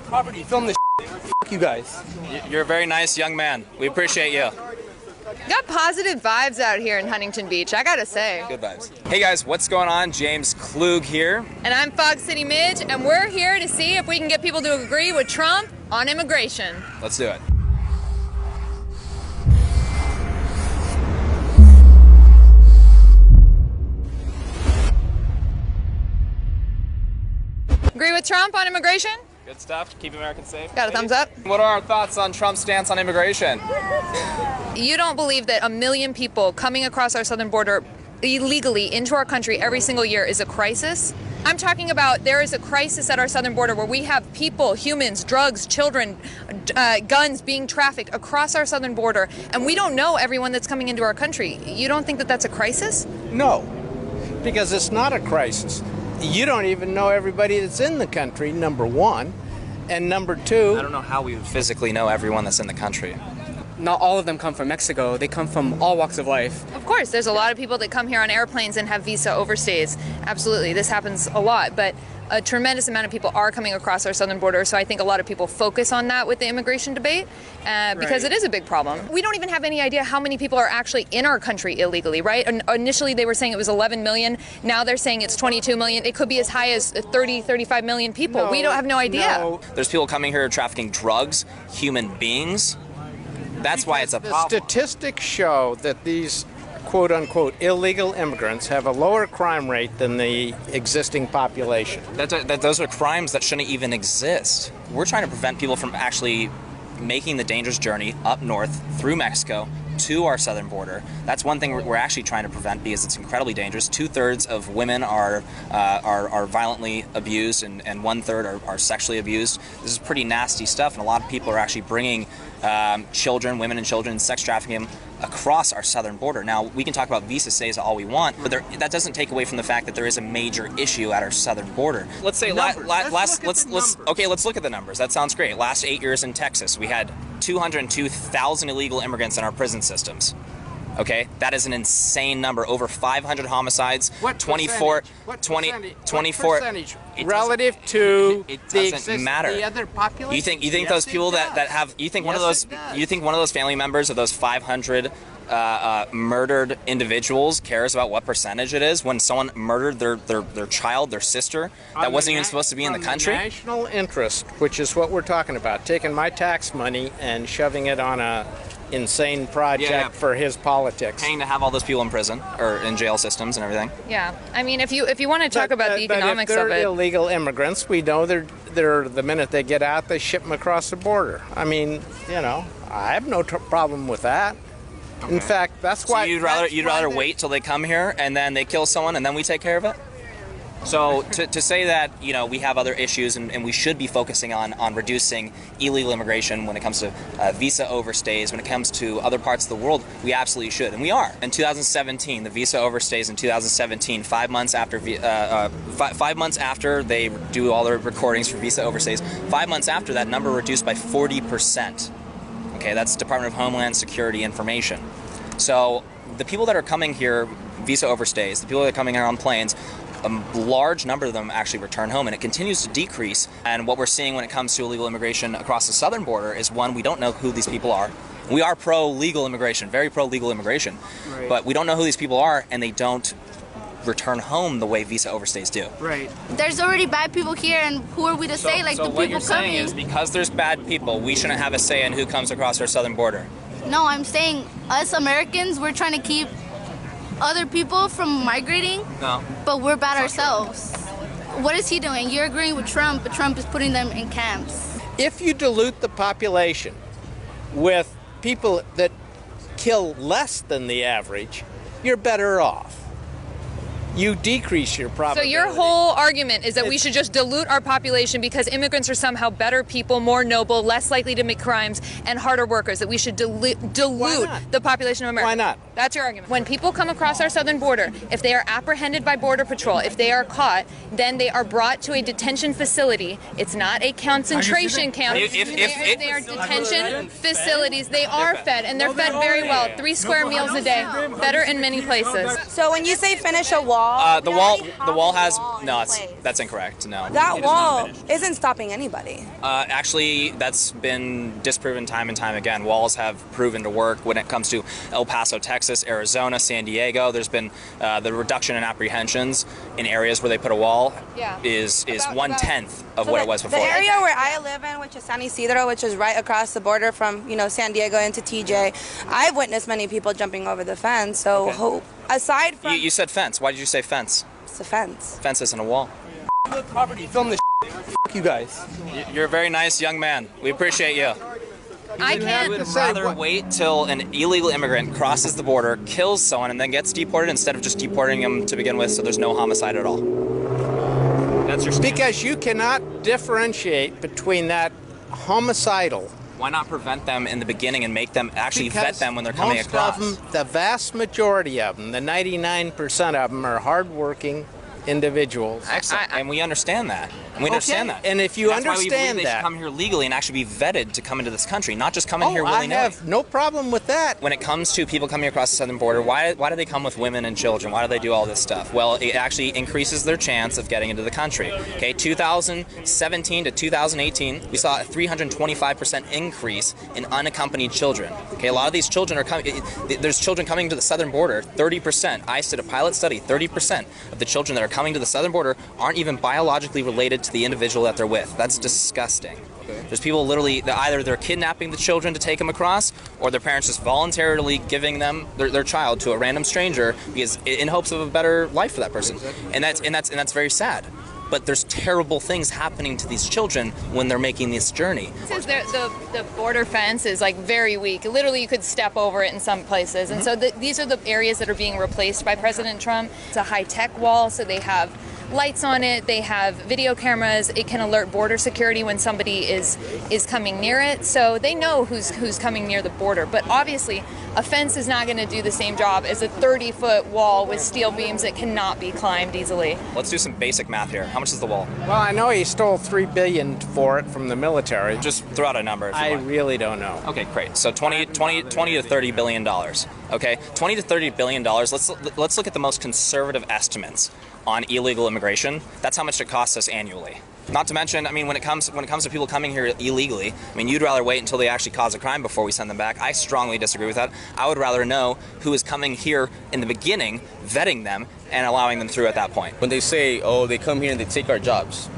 Film this. Fuck you guys. You're a very nice young man. We appreciate you. Got positive vibes out here in Huntington Beach, I gotta say. Good vibes. Hey guys, what's going on? James Klug here. And I'm Fog City Midge, and we're here to see if we can get people to agree with Trump on immigration. Let's do it. Agree with Trump on immigration? Good stuff. Keep Americans safe. Got a thumbs up? What are our thoughts on Trump's stance on immigration? You don't believe that 1 million people coming across our southern border illegally into our country every single year is a crisis? I'm talking about there is a crisis at our southern border where we have people, humans, drugs, children, guns being trafficked across our southern border, and we don't know everyone that's coming into our country. You don't think that that's a crisis? No, because it's not a crisis. You don't even know everybody that's in the country, number one. And number two... I don't know how we would physically know everyone that's in the country. Not all of them come from Mexico. They come from all walks of life. Of course, there's a lot of people that come here on airplanes and have visa overstays. Absolutely, this happens a lot. But a tremendous amount of people are coming across our southern border, so I think a lot of people focus on that with the immigration debate because it is a big problem. We don't even have any idea how many people are actually in our country illegally, right? Initially, they were saying it was 11 million. Now they're saying it's 22 million. It could be as high as 30, 35 million people. No, we don't have no idea. No. There's people coming here trafficking drugs, human beings. That's why it's a problem. The statistics show that these quote-unquote illegal immigrants have a lower crime rate than the existing population. Those are crimes that shouldn't even exist. We're trying to prevent people from actually making the dangerous journey up north through Mexico to our southern border. That's one thing we're actually trying to prevent because it's incredibly dangerous. 2/3 of women are violently abused and 1/3 are sexually abused. This is pretty nasty stuff, and a lot of people are actually bringing children, women and children, sex trafficking across our southern border. Now, we can talk about visa stays all we want, but that doesn't take away from the fact that there is a major issue at our southern border. Let's say let's look at the numbers. That sounds great. Last 8 years in Texas, we had 202,000 illegal immigrants in our prison systems. Okay, that is an insane number. Over 500 homicides. What 24, percentage? 20, What 24 percentage relative to it doesn't matter. The other population. You think Yes, those people that have one of those one of those family members of those 500 murdered individuals cares about what percentage it is when someone murdered their child, their sister, that wasn't even supposed to be in the country? National interest, which is what we're talking about, taking my tax money and shoving it on a insane project for his politics. Paying to have all those people in prison or in jail systems and everything. Yeah, I mean, if you want to talk about the economics but if of they're it, illegal immigrants, we know they're the minute they get out, they ship them across the border. I mean, I have no problem with that. Okay. In fact, that's why. So you'd rather wait till they come here and then they kill someone and then we take care of it? So to say that we have other issues and we should be focusing on reducing illegal immigration when it comes to visa overstays, when it comes to other parts of the world, we absolutely should, and we are. In 2017, the visa overstays in 2017, 5 months after 5 months after they do all their recordings for visa overstays, 5 months after that number reduced by 40%. Okay, that's Department of Homeland Security information. So the people that are coming here, visa overstays, the people that are coming here on planes, a large number of them actually return home, and it continues to decrease. And what we're seeing when it comes to illegal immigration across the southern border is, one, we don't know who these people are. We are pro-legal immigration, very pro-legal immigration, but we don't know who these people are, and they don't return home the way visa overstays do. Right. There's already bad people here, and who are we to say, like, the people coming? So what you're saying is, because there's bad people, we shouldn't have a say in who comes across our southern border? No, I'm saying us Americans, we're trying to keep other people from migrating, but we're bad ourselves. What is he doing? You're agreeing with Trump, but Trump is putting them in camps. If you dilute the population with people that kill less than the average, you're better off. You decrease your probability. So your whole argument is that we should just dilute our population because immigrants are somehow better people, more noble, less likely to make crimes, and harder workers, that we should dilute the population of America. Why not? That's your argument. When people come across our southern border, if they are apprehended by Border Patrol, if they are caught, then they are brought to a detention facility. It's not a concentration camp. They are detention facilities. They are fed, and they're fed very well. 3 square meals a day. Better in many places. So when you say finish a wall, wall. The We wall. already have The wall a has wall in no. place. That's incorrect. No. That It is not wall finished. isn't stopping anybody. Actually, that's been disproven time and time again. Walls have proven to work when it comes to El Paso, Texas, Arizona, San Diego. There's been the reduction in apprehensions in areas where they put a wall is About- 1/10 of So what the, it was the before. area where I live in, which is San Isidro, which is right across the border from, you know, San Diego into TJ, I've witnessed many people jumping over the fence. So aside from You said fence. Why did you say fence? it's a fence. Fence isn't a wall. Property, film this. F you guys. You're a very nice young man. We appreciate you. I I can't. would rather wait till an illegal immigrant crosses the border, kills someone, and then gets deported instead of just deporting him to begin with, so there's no homicide at all. That's your stand. Because you cannot differentiate between that homicidal. Why not prevent them in the beginning and make them actually vet Because them when they're coming most across? of them, the vast majority of them, the 99% of them, are hardworking individuals. Excellent, and we understand that. And we understand that. And if you that's why we believe understand they that, should come here legally and actually be vetted to come into this country, not just come in here I willy-nilly. have no problem with that. When it comes to people coming across the southern border, why do they come with women and children? Why do they do all this stuff? Well, it actually increases their chance of getting into the country. Okay, 2017 to 2018, we saw a 325% increase in unaccompanied children. Okay, a lot of these children are coming. There's children coming to the southern border. 30%. ICE did a pilot study. 30% of the children that are coming to the southern border aren't even biologically related to the individual that they're with. That's disgusting. There's people literally, either they're kidnapping the children to take them across, or their parents just voluntarily giving them their child to a random stranger because in hopes of a better life for that person. And that's very sad. But there's terrible things happening to these children when they're making this journey. Since the border fence is like very weak, literally you could step over it in some places, and so these are the areas that are being replaced by President Trump. It's a high-tech wall, so they have lights on it, they have video cameras, it can alert border security when somebody is coming near it, so they know who's coming near the border. But obviously a fence is not going to do the same job as a 30-foot wall with steel beams that cannot be climbed easily. Let's do some basic math here. How much is the wall? Well, I know he stole $3 billion for it from the military. Just throw out a number if you I want. really don't know. Okay, great. So 20 to 30 billion dollars. Okay, 20 to 30 billion dollars. Let's look at the most conservative estimates on illegal immigration. That's how much it costs us annually. Not to mention, I mean, when it comes to people coming here illegally, I mean, you'd rather wait until they actually cause a crime before we send them back. I strongly disagree with that. I would rather know who is coming here in the beginning, vetting them, and allowing them through at that point. When they say, oh, they come here and they take our jobs,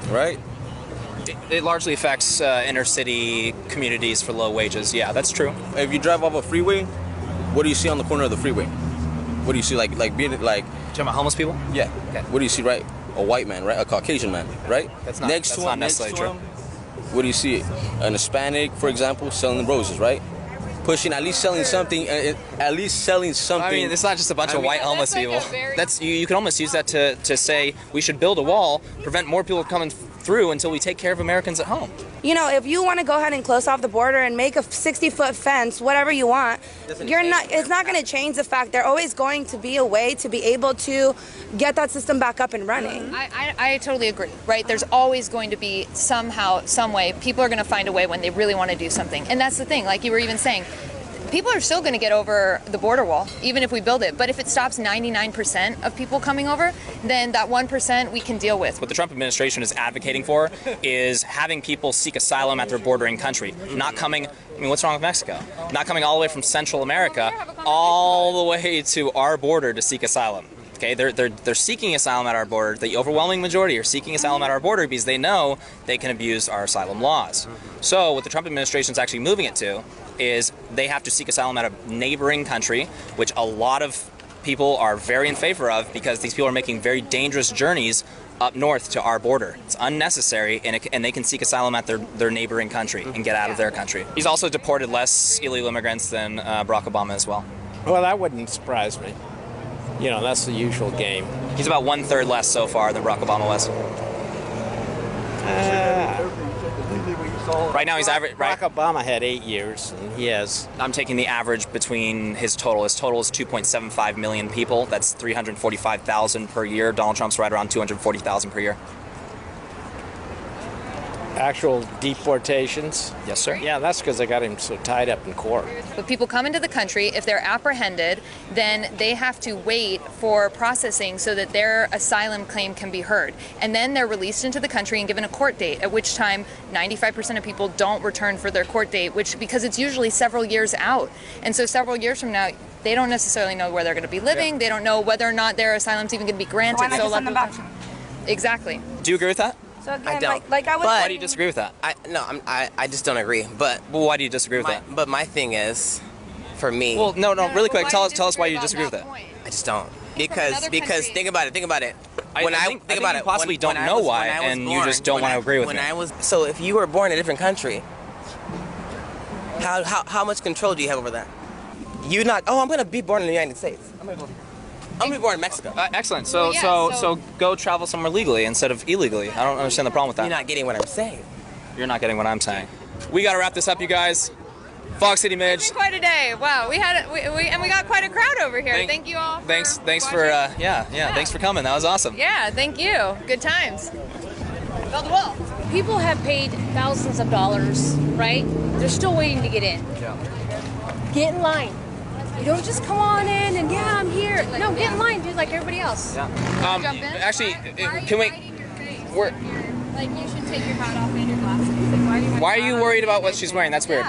right? It largely affects inner city communities for low wages. Yeah, that's true. If you drive off a freeway, what do you see on the corner of the freeway? What do you see, like being like? Do you know about homeless people? Yeah. Okay. What do you see, right? A white man, right? A Caucasian man, right? That's not necessarily true. What do you see? An Hispanic, for example, selling roses, right? Pushing, at least selling something. At least selling something. I mean, it's not just a bunch of white homeless That's like people. a very- That's you can almost use that to say we should build a wall, prevent more people coming through until we take care of Americans at home. You know, if you want to go ahead and close off the border and make a 60-foot fence, whatever you want, it's not going to change the fact there's always going to be a way to be able to get that system back up and running. I totally agree, right? There's always going to be somehow, some way, people are going to find a way when they really want to do something. And that's the thing, like you were even saying, people are still going to get over the border wall, even if we build it. But if it stops 99% of people coming over, then that 1% we can deal with. What the Trump administration is advocating for is having people seek asylum at their bordering country, not coming. I mean, what's wrong with Mexico? Not coming all the way from Central America all the way to our border to seek asylum. Okay, they're seeking asylum at our border. The overwhelming majority are seeking asylum at our border because they know they can abuse our asylum laws. So what the Trump administration is actually moving it to is they have to seek asylum at a neighboring country, which a lot of people are very in favor of because these people are making very dangerous journeys up north to our border. It's unnecessary, and they can seek asylum at their neighboring country and get out of their country. He's also deported less illegal immigrants than Barack Obama as well. Well, that wouldn't surprise me. You know, that's the usual game. He's about 1/3 less so far than Barack Obama was. Right now he's average. Right, Barack Obama had 8 years, and he has. I'm taking the average between his total. His total is 2.75 million people. That's 345,000 per year. Donald Trump's right around 240,000 per year. Actual deportations? Yes, sir. Yeah, that's because I got him so tied up in court. But people come into the country, if they're apprehended, then they have to wait for processing so that their asylum claim can be heard. And then they're released into the country and given a court date, at which time 95% of people don't return for their court date, because it's usually several years out. And so several years from now, they don't necessarily know where they're going to be living. Yeah. They don't know whether or not their asylum's even going to be granted. Why not just send them back? Exactly. Do you agree with that? So again, I don't. Like I was. Why do you disagree with that? I just don't agree. But Well, why do you disagree with that? But my thing is, for me, Well, no, really quick. Tell us why you disagree with that. I just don't. Because think about it. I think you possibly don't know why, and you just don't want to agree with me. So if you were born in a different country, how much control do you have over that? You not. Oh, I'm gonna be born in the United States. I'm gonna be born in Mexico. Excellent. So go travel somewhere legally instead of illegally. I don't understand the problem with that. You're not getting what I'm saying. You're not getting what I'm saying. We got to wrap this up, you guys. Fog City Midge. It's been quite a day. Wow, we got quite a crowd over here. Thank you all. Thanks for thanks for coming. That was awesome. Yeah, thank you. Good times. Build the wall. People have paid thousands of dollars, right? They're still waiting to get in. Yeah. Get in line. You don't just come on in and I'm here. No, get in line, dude, like everybody else. Yeah. Jump in? Actually, can we? Like you should take your hat off and your glasses. Why are you worried about what she's wearing? That's weird.